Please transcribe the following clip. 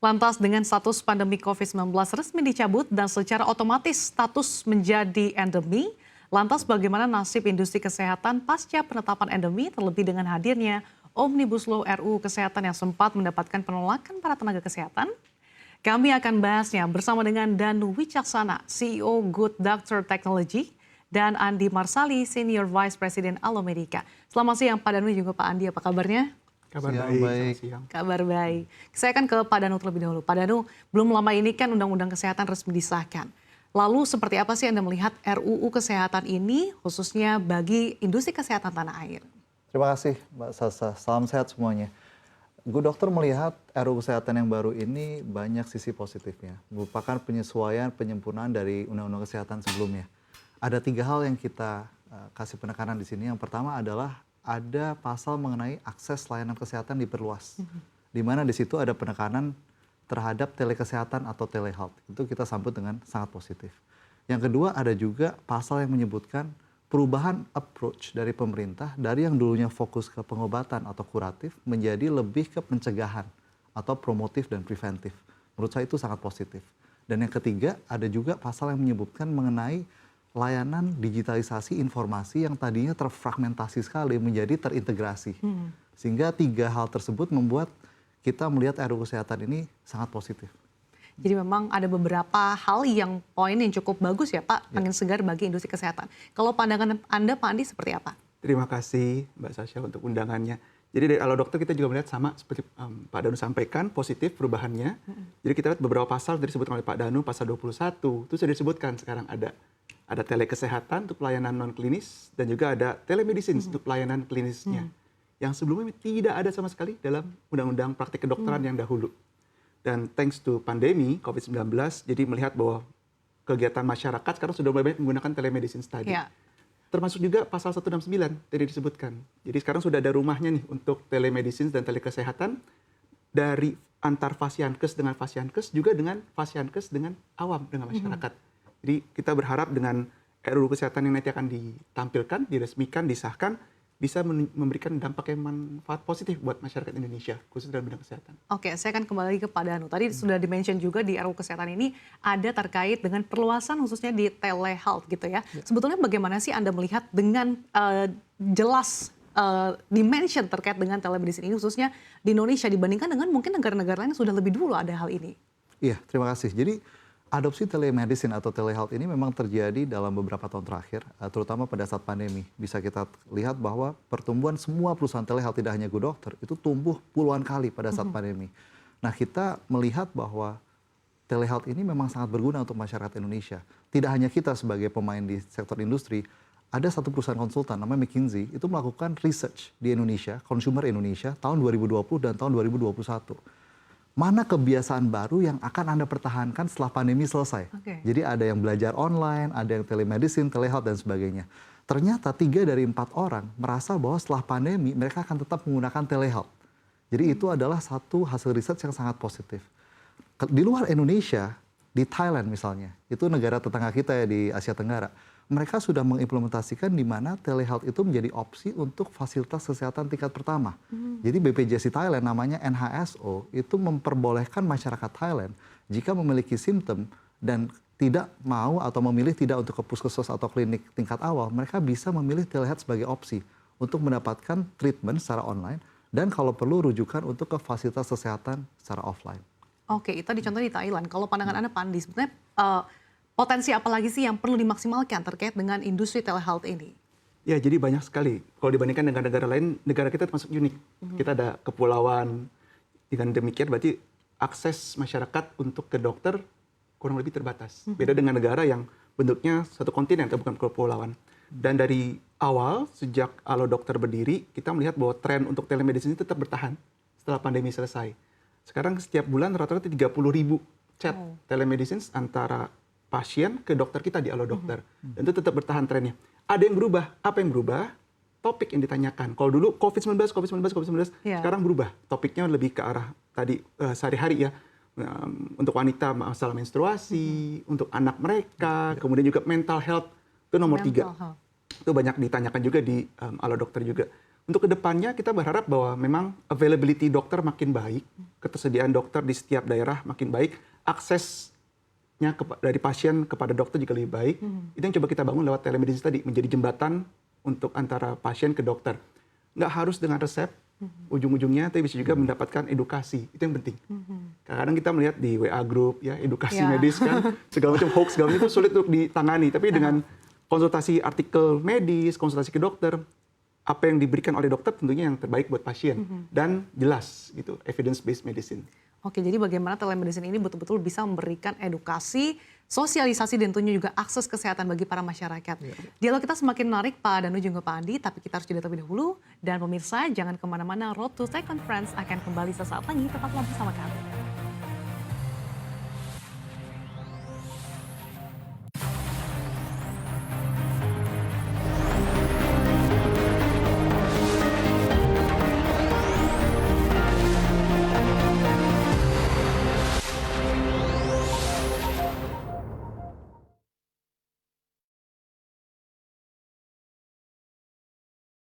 Lantas dengan status pandemi COVID-19 resmi dicabut dan secara otomatis status menjadi endemi, lantas bagaimana nasib industri kesehatan pasca penetapan endemi terlebih dengan hadirnya Omnibus Law RUU Kesehatan yang sempat mendapatkan penolakan para tenaga kesehatan? Kami akan bahasnya bersama dengan Danu Wicaksana, CEO Good Doctor Technology, dan Andi Marsali, Senior Vice President Alomedica. Selamat siang Pak Danu juga Pak Andi, apa kabarnya? Kabar baik. siang. Kabar baik. Saya akan ke Pak Danu terlebih dahulu. Pak Danu, belum lama ini kan Undang-Undang Kesehatan resmi disahkan. Lalu seperti apa sih Anda melihat RUU Kesehatan ini khususnya bagi industri kesehatan tanah air? Terima kasih Mbak Sasa, salam sehat semuanya. Good Doctor melihat RUU Kesehatan yang baru ini banyak sisi positifnya. Merupakan penyesuaian, penyempurnaan dari Undang-Undang Kesehatan sebelumnya. Ada 3 hal yang kita kasih penekanan di sini. Yang pertama adalah ada pasal mengenai akses layanan kesehatan diperluas. Di mana di situ ada penekanan terhadap telekesehatan atau telehealth. Itu kita sambut dengan sangat positif. Yang kedua ada juga pasal yang menyebutkan perubahan approach dari pemerintah dari yang dulunya fokus ke pengobatan atau kuratif menjadi lebih ke pencegahan atau promotif dan preventif. Menurut saya itu sangat positif. Dan yang ketiga ada juga pasal yang menyebutkan mengenai layanan digitalisasi informasi yang tadinya terfragmentasi sekali menjadi terintegrasi. Sehingga 3 hal tersebut membuat kita melihat RUU Kesehatan ini sangat positif. Jadi memang ada beberapa hal yang poin yang cukup bagus ya Pak, angin segar bagi industri kesehatan. Kalau pandangan Anda Pak Andi seperti apa? Terima kasih Mbak Sasha untuk undangannya. Jadi dari Alo Dokter kita juga melihat sama seperti Pak Danu sampaikan, positif perubahannya. Jadi kita lihat beberapa pasal disebutkan oleh Pak Danu, pasal 21, itu sudah disebutkan sekarang ada telekesehatan untuk pelayanan non-klinis dan juga ada telemedicine untuk pelayanan klinisnya. Yang sebelumnya tidak ada sama sekali dalam Undang-Undang Praktik Kedokteran yang dahulu. Dan thanks to pandemi COVID-19, jadi melihat bahwa kegiatan masyarakat sekarang sudah mulai banyak menggunakan telemedicine tadi. Ya. Termasuk juga pasal 169 tadi disebutkan. Jadi sekarang sudah ada rumahnya nih untuk telemedicine dan telekesehatan dari antar fasiankes dengan fasiankes juga dengan fasiankes dengan awam dengan masyarakat. Jadi kita berharap dengan RUU Kesehatan yang nanti akan ditampilkan, diresmikan, disahkan, bisa memberikan dampak yang manfaat positif buat masyarakat Indonesia, khususnya dalam bidang kesehatan. Oke, saya akan kembali ke Pak Danu. Tadi sudah di-mention juga di RUU Kesehatan ini ada terkait dengan perluasan khususnya di telehealth gitu ya. Sebetulnya bagaimana sih Anda melihat dengan jelas di-mention terkait dengan telemedicine ini khususnya di Indonesia dibandingkan dengan mungkin negara-negara lain yang sudah lebih dulu ada hal ini? Iya, terima kasih. Jadi adopsi telemedicine atau telehealth ini memang terjadi dalam beberapa tahun terakhir, terutama pada saat pandemi. Bisa kita lihat bahwa pertumbuhan semua perusahaan telehealth, tidak hanya Good Doctor, itu tumbuh puluhan kali pada saat pandemi. Nah, kita melihat bahwa telehealth ini memang sangat berguna untuk masyarakat Indonesia. Tidak hanya kita sebagai pemain di sektor industri, ada satu perusahaan konsultan namanya McKinsey, itu melakukan research di Indonesia, consumer Indonesia, tahun 2020 dan tahun 2021. Mana kebiasaan baru yang akan Anda pertahankan setelah pandemi selesai. Jadi ada yang belajar online, ada yang telemedicine, telehealth, dan sebagainya. Ternyata 3 dari 4 orang merasa bahwa setelah pandemi mereka akan tetap menggunakan telehealth. Jadi itu adalah satu hasil riset yang sangat positif. Di luar Indonesia, di Thailand misalnya, itu negara tetangga kita ya di Asia Tenggara, mereka sudah mengimplementasikan di mana telehealth itu menjadi opsi untuk fasilitas kesehatan tingkat pertama. Jadi BPJS Thailand namanya NHSO itu memperbolehkan masyarakat Thailand jika memiliki simptom dan tidak mau atau memilih tidak untuk ke puskesmas atau klinik tingkat awal, mereka bisa memilih telehealth sebagai opsi untuk mendapatkan treatment secara online dan kalau perlu rujukan untuk ke fasilitas kesehatan secara offline. Oke, itu dicontoh di Thailand. Kalau pandangan Anda Pak Andi, sebenarnya potensi apa lagi sih yang perlu dimaksimalkan terkait dengan industri telehealth ini? Ya, jadi banyak sekali. Kalau dibandingkan dengan negara lain, negara kita termasuk unik. Kita ada kepulauan. Dengan demikian berarti akses masyarakat untuk ke dokter kurang lebih terbatas. Beda dengan negara yang bentuknya satu kontinen atau bukan kepulauan. Dan dari awal, sejak Alo Dokter berdiri, kita melihat bahwa tren untuk telemedicine ini tetap bertahan setelah pandemi selesai. Sekarang setiap bulan rata-rata 30.000 chat telemedicine antara pasien ke dokter kita di Alo Dokter. Dan itu tetap bertahan trennya. Ada yang berubah. Apa yang berubah? Topik yang ditanyakan. Kalau dulu COVID-19, sekarang berubah. Topiknya lebih ke arah tadi sehari-hari ya. Untuk wanita masalah menstruasi, untuk anak mereka, kemudian juga mental health. Itu nomor 3. Itu banyak ditanyakan juga di Alo Dokter juga. Untuk kedepannya kita berharap bahwa memang availability dokter makin baik, ketersediaan dokter di setiap daerah makin baik, aksesnya dari pasien kepada dokter juga lebih baik. Itu yang coba kita bangun lewat telemedicine tadi, menjadi jembatan untuk antara pasien ke dokter. Nggak harus dengan resep, ujung-ujungnya tapi bisa juga mendapatkan edukasi. Itu yang penting. Kadang-kadang kita melihat di WA group ya, edukasi medis kan, segala macam hoax, segala macam itu sulit untuk ditangani. Tapi dengan konsultasi artikel medis, konsultasi ke dokter, apa yang diberikan oleh dokter tentunya yang terbaik buat pasien dan jelas gitu, evidence based medicine. Oke, jadi bagaimana telemedicine ini betul-betul bisa memberikan edukasi, sosialisasi dan tentunya juga akses kesehatan bagi para masyarakat. Dialog kita semakin menarik Pak Danu juga Pak Andi, tapi kita harus jeda terlebih dahulu. Dan pemirsa jangan kemana-mana, Road to Tech Conference akan kembali sesaat lagi, tetaplah bersama kami.